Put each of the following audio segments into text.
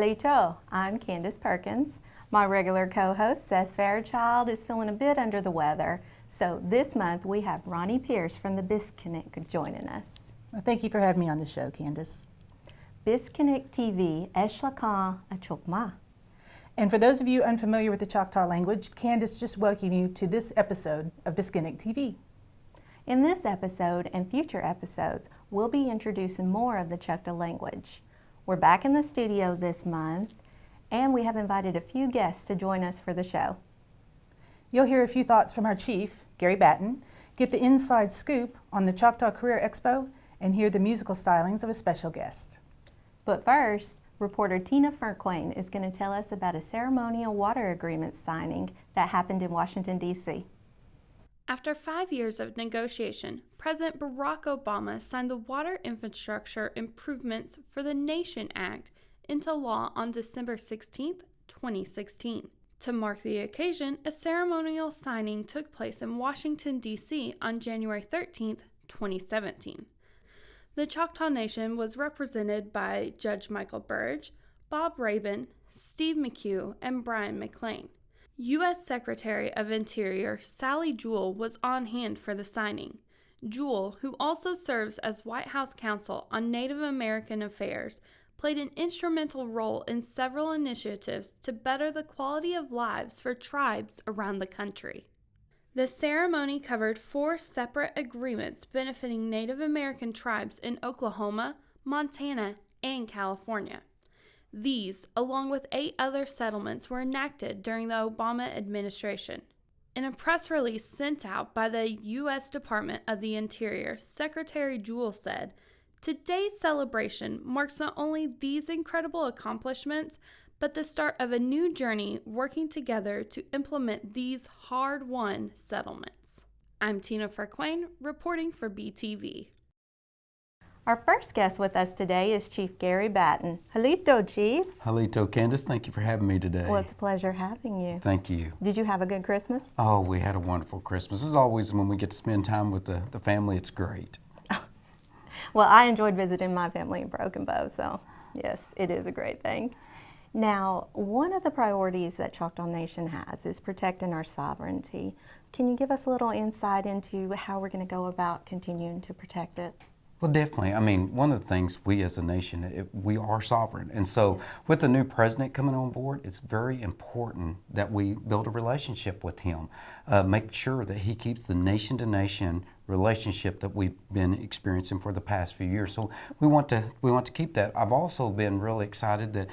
Halito, I'm Candace Perkins. My regular co-host, Seth Fairchild, is feeling a bit under the weather. So this month we have Ronnie Pierce from the Biskinik joining us. Well, thank you for having me on the show, Candace. Biskinik TV, Tvshka a Choctaw. And for those of you unfamiliar with the Choctaw language, Candace just welcomed you to this episode of Biskinik TV. In this episode and future episodes, we'll be introducing more of the Choctaw language. We're back in the studio this month, and we have invited a few guests to join us for the show. You'll hear a few thoughts from our chief, Chief Baton, get the inside scoop on the Choctaw Career Expo, and hear the musical stylings of a special guest. But first, reporter Tina Ferquain is going to tell us about a ceremonial water agreement signing that happened in Washington, D.C. After 5 years of negotiation, President Barack Obama signed the Water Infrastructure Improvements for the Nation Act into law on December 16, 2016. To mark the occasion, a ceremonial signing took place in Washington, D.C. on January 13, 2017. The Choctaw Nation was represented by Judge Michael Burge, Bob Rabin, Steve McHugh, and Brian McLean. U.S. Secretary of Interior Sally Jewell was on hand for the signing. Jewell, who also serves as White House counsel on Native American affairs, played an instrumental role in several initiatives to better the quality of lives for tribes around the country. The ceremony covered 4 separate agreements benefiting Native American tribes in Oklahoma, Montana, and California. These, along with 8 other settlements, were enacted during the Obama administration. In a press release sent out by the U.S. Department of the Interior, Secretary Jewell said, "Today's celebration marks not only these incredible accomplishments, but the start of a new journey working together to implement these hard-won settlements." I'm Tina Ferquain, reporting for BTV. Our first guest with us today is Chief Chief Baton. Halito, Chief. Halito, Candace, thank you for having me today. Well, it's a pleasure having you. Thank you. Did you have a good Christmas? Oh, we had a wonderful Christmas. As always, when we get to spend time with the family, it's great. Well, I enjoyed visiting my family in Broken Bow, so yes, it is a great thing. Now, one of the priorities that Choctaw Nation has is protecting our sovereignty. Can you give us a little insight into how we're going to go about continuing to protect it? Well, definitely. I mean, one of the things we as a nation, we are sovereign. And so with the new president coming on board, it's very important that we build a relationship with him. Make sure that he keeps the nation-to-nation relationship that we've been experiencing for the past few years. So we want to keep that. I've also been really excited that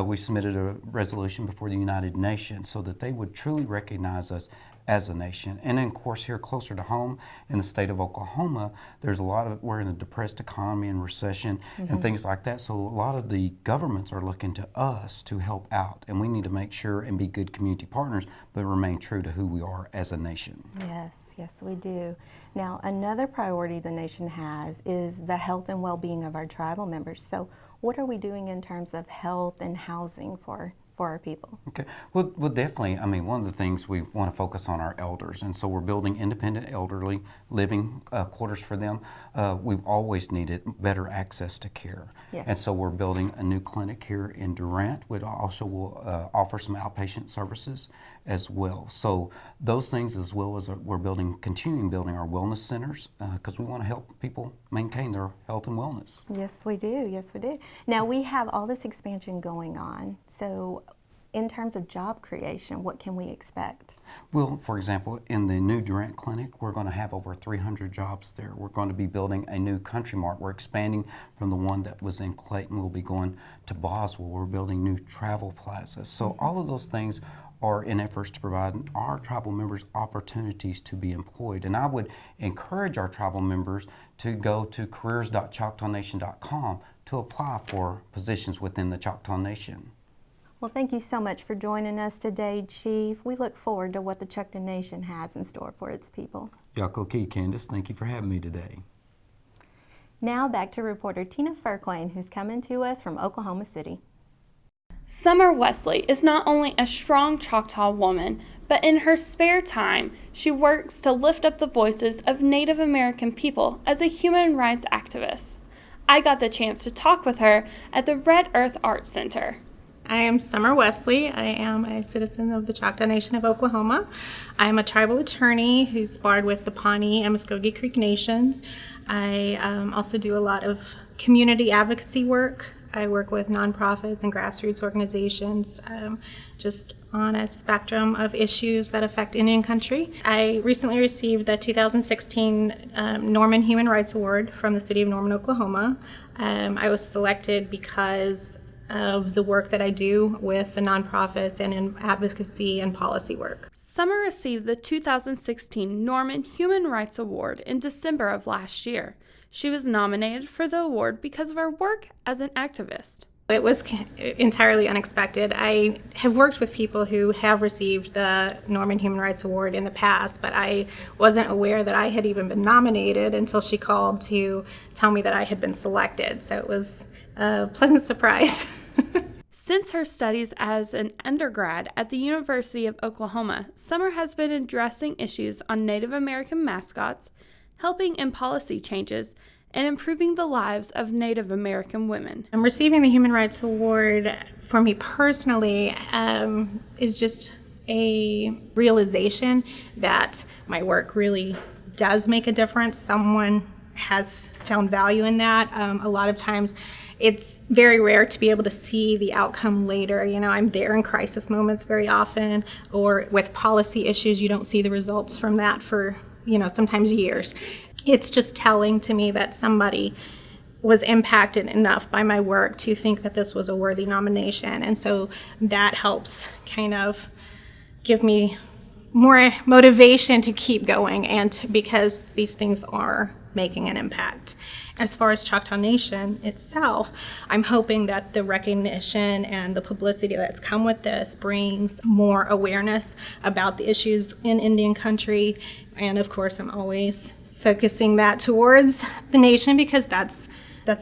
we submitted a resolution before the United Nations so that they would truly recognize us as a nation. And then, of course, here closer to home in the state of Oklahoma, there's we're in a depressed economy and recession and things like that. So a lot of the governments are looking to us to help out, and we need to make sure and be good community partners, but remain true to who we are as a nation. Yes, we do. Now, another priority the nation has is the health and well-being of our tribal members. So what are we doing in terms of health and housing for our people? Okay, well, definitely. I mean, one of the things we want to focus on our elders, and so we're building independent elderly living quarters for them. We've always needed better access to care, and so we're building a new clinic here in Durant. We also will offer some outpatient services as well. So those things, as well as we're continuing building our wellness centers because we want to help people maintain their health and wellness. Yes, we do. Yes, we do. Now, we have all this expansion going on. So in terms of job creation, what can we expect? Well, for example, in the new Durant Clinic, we're going to have over 300 jobs there. We're going to be building a new Country Mart. We're expanding from the one that was in Clayton. We'll be going to Boswell. We're building new travel plazas. So all of those things are in efforts to provide our tribal members opportunities to be employed. And I would encourage our tribal members to go to careers.choctawnation.com to apply for positions within the Choctaw Nation. Well, thank you so much for joining us today, Chief. We look forward to what the Choctaw Nation has in store for its people. Yakoki, Candace, thank you for having me today. Now back to reporter Tina Ferquain, who's coming to us from Oklahoma City. Summer Wesley is not only a strong Choctaw woman, but in her spare time, she works to lift up the voices of Native American people as a human rights activist. I got the chance to talk with her at the Red Earth Art Center. I am Summer Wesley. I am a citizen of the Choctaw Nation of Oklahoma. I am a tribal attorney who's barred with the Pawnee and Muskogee Creek Nations. I also do a lot of community advocacy work. I work with nonprofits and grassroots organizations just on a spectrum of issues that affect Indian country. I recently received the 2016 Norman Human Rights Award from the city of Norman, Oklahoma. I was selected because of the work that I do with the nonprofits and in advocacy and policy work. Summer received the 2016 Norman Human Rights Award in December of last year. She was nominated for the award because of her work as an activist. It was entirely unexpected. I have worked with people who have received the Norman Human Rights Award in the past, but I wasn't aware that I had even been nominated until she called to tell me that I had been selected. So it was a pleasant surprise. Since her studies as an undergrad at the University of Oklahoma, Summer has been addressing issues on Native American mascots, helping in policy changes, and improving the lives of Native American women. Receiving the Human Rights Award for me personally is just a realization that my work really does make a difference. Someone has found value in that. A lot of times it's very rare to be able to see the outcome later. You know, I'm there in crisis moments very often, or with policy issues, you don't see the results from that for, sometimes years. It's just telling to me that somebody was impacted enough by my work to think that this was a worthy nomination. And so that helps kind of give me more motivation to keep going, and because these things are making an impact. As far as Choctaw Nation itself, I'm hoping that the recognition and the publicity that's come with this brings more awareness about the issues in Indian country. And of course, I'm always focusing that towards the nation because that's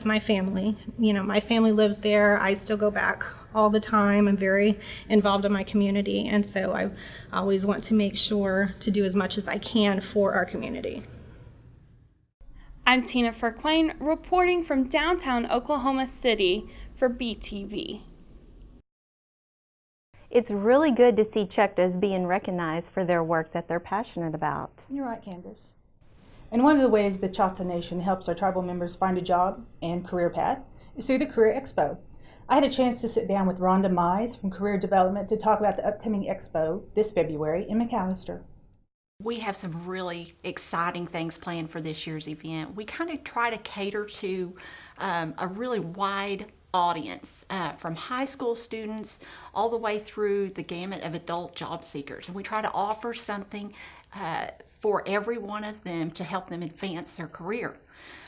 my family. My family lives there. I still go back all the time. I'm very involved in my community, and so I always want to make sure to do as much as I can for our community. I'm Tina Ferquain, reporting from downtown Oklahoma City for BTV. It's really good to see Choctaws being recognized for their work that they're passionate about. You're right, Candace. And one of the ways the Choctaw Nation helps our tribal members find a job and career path is through the Career Expo. I had a chance to sit down with Rhonda Mize from Career Development to talk about the upcoming expo this February in McAllister. We have some really exciting things planned for this year's event. We kind of try to cater to a really wide audience, from high school students all the way through the gamut of adult job seekers. And we try to offer something for every one of them to help them advance their career.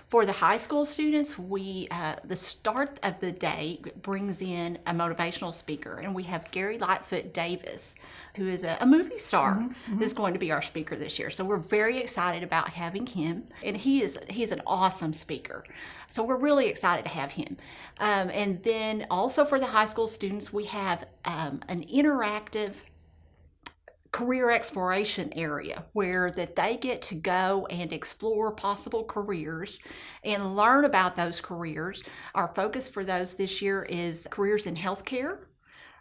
For the high school students, the start of the day brings in a motivational speaker, and we have Gary Lightfoot Davis, who is a movie star, is going to be our speaker this year. So we're very excited about having him, and he's an awesome speaker. So we're really excited to have him. And then also for the high school students, we have an interactive career exploration area where that they get to go and explore possible careers and learn about those careers. Our focus for those this year is careers in healthcare,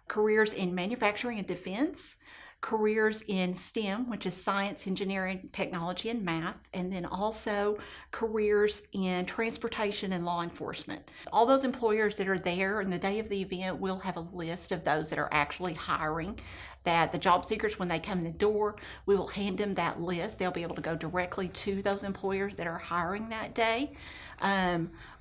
careers in manufacturing and defense, careers in STEM, which is science, engineering, technology, and math, and then also careers in transportation and law enforcement. All those employers that are there on the day of the event will have a list of those that are actually hiring, that the job seekers, when they come in the door, we will hand them that list. They'll be able to go directly to those employers that are hiring that day.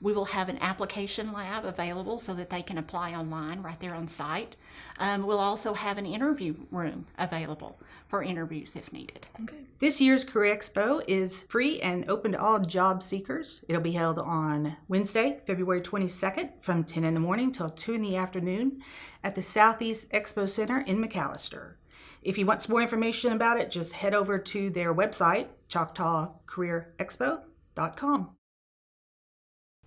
We will have an application lab available so that they can apply online right there on site. We'll also have an interview room available for interviews if needed. Okay. This year's Career Expo is free and open to all job seekers. It'll be held on Wednesday, February 22nd from 10 in the morning till 2 in the afternoon at the Southeast Expo Center in McAllister. If you want some more information about it, just head over to their website, choctawcareerexpo.com.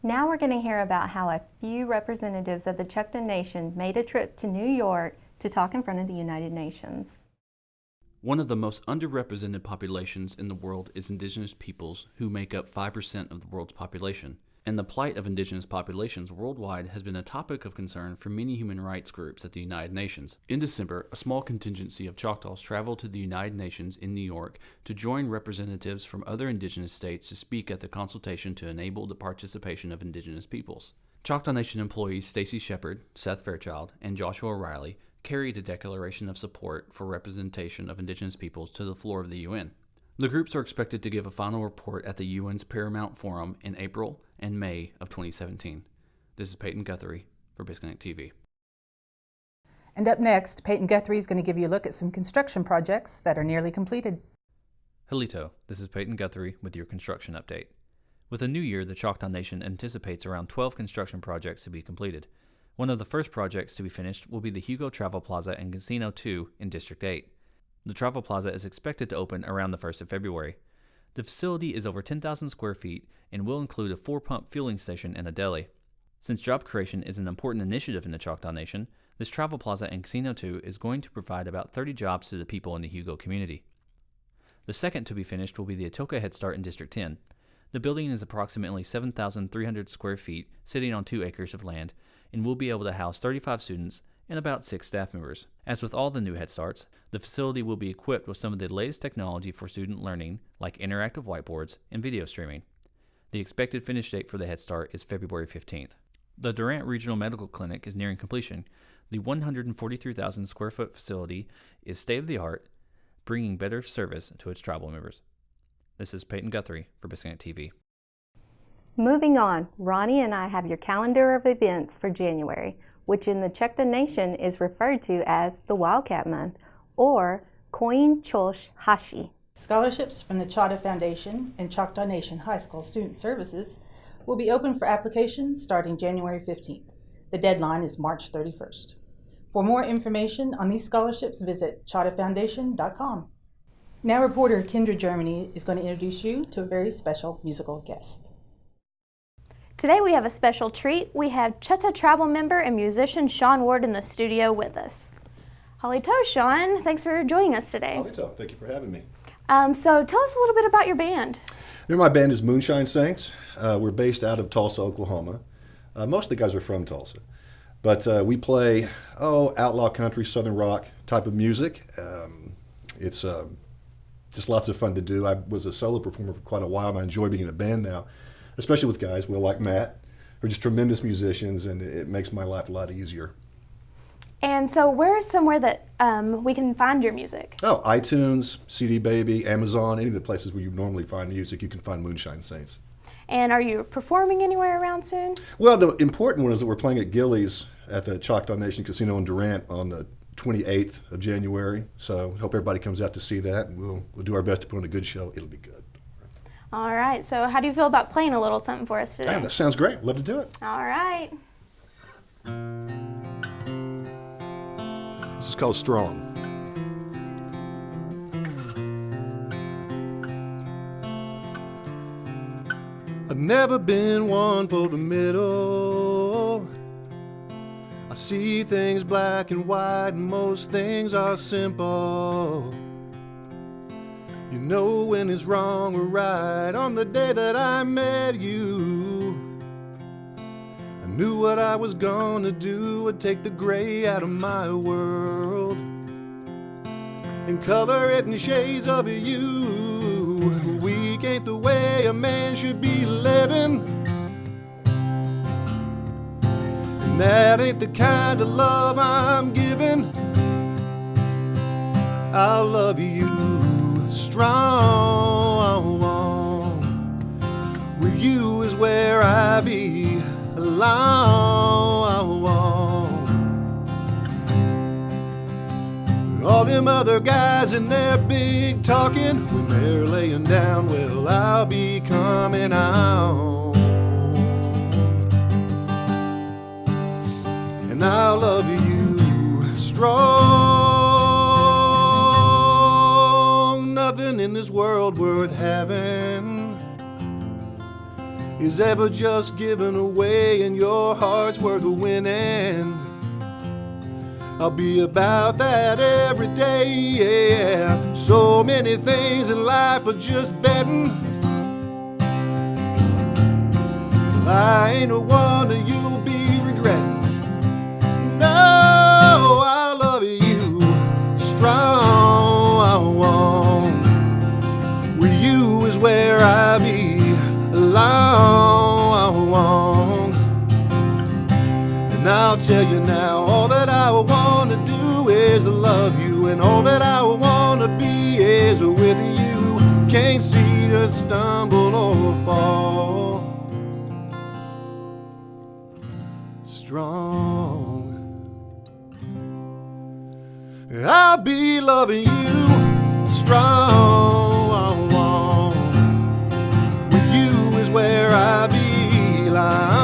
Now we're going to hear about how a few representatives of the Choctaw Nation made a trip to New York to talk in front of the United Nations. One of the most underrepresented populations in the world is indigenous peoples, who make up 5% of the world's population. And the plight of indigenous populations worldwide has been a topic of concern for many human rights groups at the United Nations. In December, a small contingency of Choctaws traveled to the United Nations in New York to join representatives from other indigenous states to speak at the consultation to enable the participation of indigenous peoples. Choctaw Nation employees Stacy Shepard, Seth Fairchild, and Joshua Riley carried a declaration of support for representation of indigenous peoples to the floor of the UN. The groups are expected to give a final report at the UN's Paramount Forum in April and May of 2017. This is Peyton Guthrie for Biskinik TV. And up next, Peyton Guthrie is going to give you a look at some construction projects that are nearly completed. Halito, this is Peyton Guthrie with your construction update. With a new year, the Choctaw Nation anticipates around 12 construction projects to be completed. One of the first projects to be finished will be the Hugo Travel Plaza and Casino 2 in District 8. The Travel Plaza is expected to open around the 1st of February. The facility is over 10,000 square feet and will include a 4-pump fueling station and a deli. Since job creation is an important initiative in the Choctaw Nation, this Travel Plaza and Casino 2 is going to provide about 30 jobs to the people in the Hugo community. The second to be finished will be the Atoka Head Start in District 10. The building is approximately 7,300 square feet, sitting on 2 acres of land, and will be able to house 35 students and about 6 staff members. As with all the new Head Starts, the facility will be equipped with some of the latest technology for student learning, like interactive whiteboards and video streaming. The expected finish date for the Head Start is February 15th. The Durant Regional Medical Clinic is nearing completion. The 143,000 square foot facility is state-of-the-art, bringing better service to its tribal members. This is Peyton Guthrie for Biskinik TV. Moving on, Ronnie and I have your calendar of events for January, which in the Choctaw Nation is referred to as the Wildcat Month, or Koin Chosh Hashi. Scholarships from the Choctaw Foundation and Choctaw Nation High School Student Services will be open for application starting January 15th. The deadline is March 31st. For more information on these scholarships, visit choctawfoundation.com. Now reporter Kendra Germany is going to introduce you to a very special musical guest. Today we have a special treat. We have Choctaw Tribal member and musician Sean Ward in the studio with us. Halito, Sean, thanks for joining us today. Halito, thank you for having me. So tell us a little bit about your band. My band is Moonshine Saints. We're based out of Tulsa, Oklahoma. Most of the guys are from Tulsa. But we play, outlaw country, southern rock type of music. It's just lots of fun to do. I was a solo performer for quite a while, and I enjoy being in a band now, especially with guys, like Matt, who are just tremendous musicians, and it makes my life a lot easier. And so where is somewhere that we can find your music? iTunes, CD Baby, Amazon, any of the places where you normally find music, you can find Moonshine Saints. And are you performing anywhere around soon? Well, the important one is that we're playing at Gillies at the Choctaw Nation Casino in Durant on the 28th of January. So hope everybody comes out to see that, and we'll do our best to put on a good show. It'll be good. All right, so how do you feel about playing a little something for us today? That sounds great. Love to do it. All right. This is called Strong. I've never been one for the middle. I see things black and white, and most things are simple. You know when it's wrong or right. On the day that I met you, I knew what I was gonna do. I'd take the gray out of my world and color it in shades of you. Weak ain't the way a man should be living, and that ain't the kind of love I'm giving. I'll love you strong. With you is where I belong. All them other guys and their big talking, when they're laying down, well, I'll be coming out. And I'll love you strong. Nothing in this world worth having is ever just given away, and your heart's worth winning. I'll be about that every day, yeah. So many things in life are just betting. I ain't the one that you'll be regretting. No, I love you strong. With you is where I belong. And I'll tell you now, all that I want to do is love you, and all that I want to be is with you. Can't see to stumble or fall. Strong. I'll be loving you strong. With you is where I belong.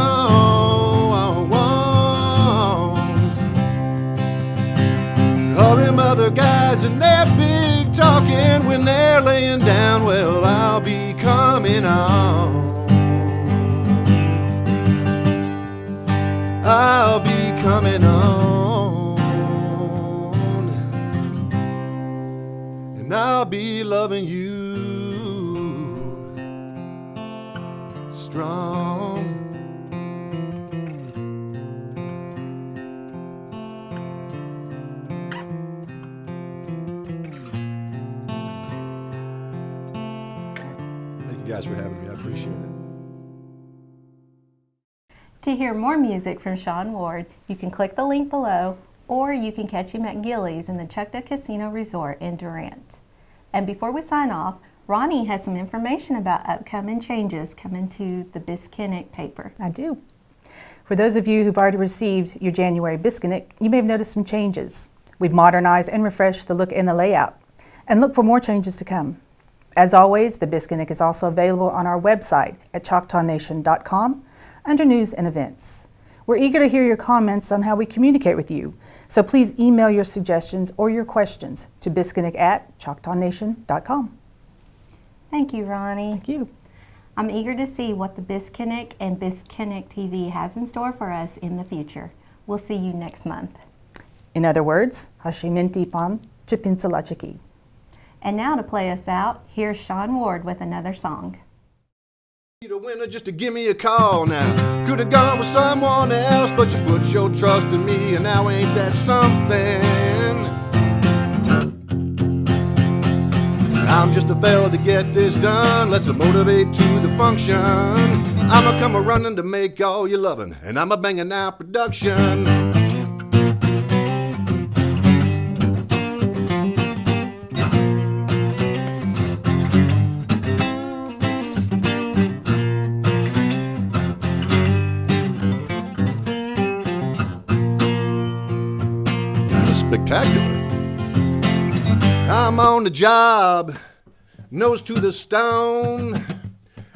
All them other guys and their big talking, when they're laying down, well, I'll be coming on. I'll be coming on, and I'll be loving you strong. Thank you guys for having me. I appreciate it. To hear more music from Sean Ward, you can click the link below, or you can catch him at Gillies in the Choctaw Casino Resort in Durant. And before we sign off, Ronnie has some information about upcoming changes coming to the Biskinik paper. I do. For those of you who've already received your January Biskinik, you may have noticed some changes. We've modernized and refreshed the look and the layout, and look for more changes to come. As always, the Biskinik is also available on our website at choctawnation.com under News and Events. We're eager to hear your comments on how we communicate with you, so please email your suggestions or your questions to biskinik@choctawnation.com. Thank you, Ronnie. Thank you. I'm eager to see what the Biskinik and Biskinik TV has in store for us in the future. We'll see you next month. In other words, Hashiminti Pan Chipinsalachiki. And now to play us out, here's Sean Ward with another song. The winner just to give me a call now. Could have gone with someone else, but you put your trust in me, and now ain't that something? I'm just a fella to get this done. Let's motivate to the function. I'ma come a running to make all you loving, and I'ma banging out production. Spectacular. I'm on the job, nose to the stone.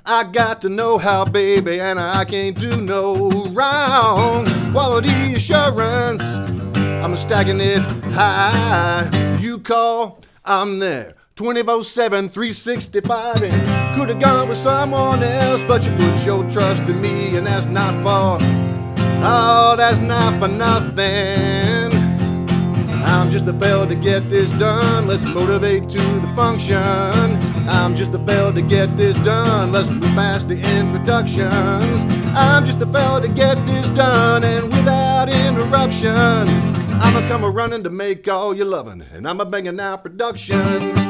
I got to know how, baby, and I can't do no wrong. Quality assurance, I'm stacking it high. You call, I'm there, 24/7, 365. And could have gone with someone else, but you put your trust in me, and that's not for, oh, that's not for nothing. I'm just a fella to get this done. Let's motivate to the function. I'm just a fella to get this done. Let's move past the introductions. I'm just a fella to get this done, and without interruption, I'ma come a running to make all you loving, and I'ma banging out production.